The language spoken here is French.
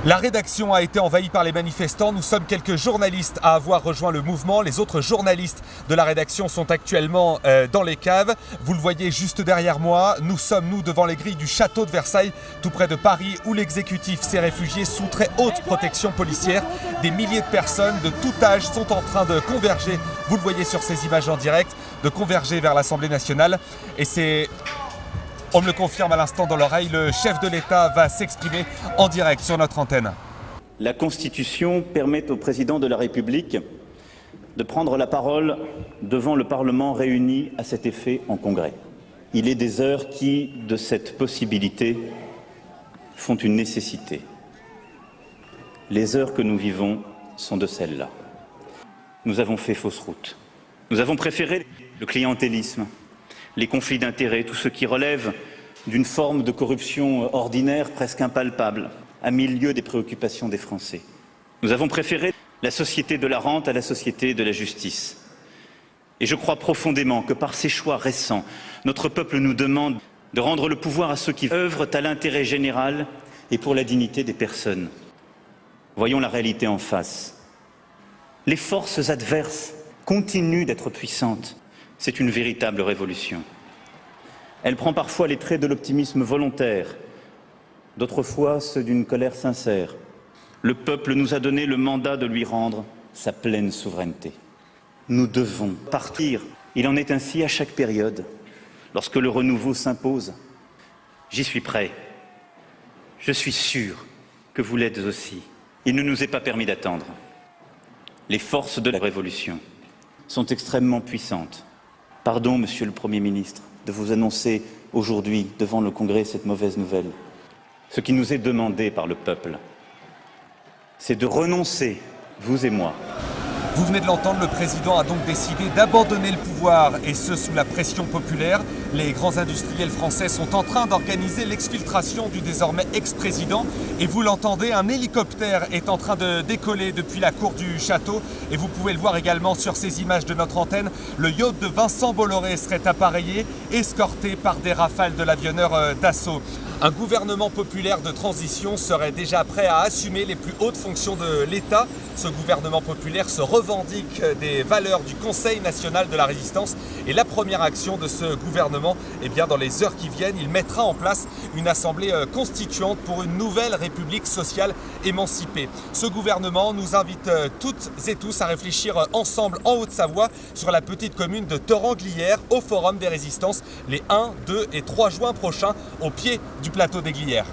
La rédaction a été envahie par les manifestants. Nous sommes quelques journalistes à avoir rejoint le mouvement. Les autres journalistes de la rédaction sont actuellement dans les caves. Vous le voyez juste derrière moi. Nous sommes, devant les grilles du château de Versailles, tout près de Paris, où l'exécutif s'est réfugié sous très haute protection policière. Des milliers de personnes de tout âge sont en train de converger, vous le voyez sur ces images en direct, de converger vers l'Assemblée nationale. Et c'est... On me le confirme à l'instant dans l'oreille, le chef de l'État va s'exprimer en direct sur notre antenne. La Constitution permet au président de la République de prendre la parole devant le Parlement réuni à cet effet en Congrès. Il est des heures qui, de cette possibilité, font une nécessité. Les heures que nous vivons sont de celles-là. Nous avons fait fausse route. Nous avons préféré le clientélisme, les conflits d'intérêts, tout ce qui relève d'une forme de corruption ordinaire presque impalpable, à milieu des préoccupations des Français. Nous avons préféré la société de la rente à la société de la justice. Et je crois profondément que par ces choix récents, notre peuple nous demande de rendre le pouvoir à ceux qui œuvrent à l'intérêt général et pour la dignité des personnes. Voyons la réalité en face. Les forces adverses continuent d'être puissantes. C'est une véritable révolution. Elle prend parfois les traits de l'optimisme volontaire, d'autres fois ceux d'une colère sincère. Le peuple nous a donné le mandat de lui rendre sa pleine souveraineté. Nous devons partir. Il en est ainsi à chaque période, lorsque le renouveau s'impose. J'y suis prêt. Je suis sûr que vous l'êtes aussi. Il ne nous est pas permis d'attendre. Les forces de la Révolution sont extrêmement puissantes. Pardon, Monsieur le Premier ministre, de vous annoncer aujourd'hui devant le Congrès cette mauvaise nouvelle. Ce qui nous est demandé par le peuple, c'est de renoncer, vous et moi. Vous venez de l'entendre, le président a donc décidé d'abandonner le pouvoir, et ce sous la pression populaire. Les grands industriels français sont en train d'organiser l'exfiltration du désormais ex-président. Et vous l'entendez, un hélicoptère est en train de décoller depuis la cour du château. Et vous pouvez le voir également sur ces images de notre antenne. Le yacht de Vincent Bolloré serait appareillé, escorté par des rafales de l'avionneur Dassault. Un gouvernement populaire de transition serait déjà prêt à assumer les plus hautes fonctions de l'État. Ce gouvernement populaire se revendique des valeurs du Conseil national de la résistance. Et la première action de ce gouvernement, eh bien, dans les heures qui viennent, il mettra en place une assemblée constituante pour une nouvelle république sociale émancipée. Ce gouvernement nous invite toutes et tous à réfléchir ensemble en Haute-Savoie sur la petite commune de Torrent-Glières au Forum des Résistances les 1, 2 et 3 juin prochains au pied du plateau des Glières.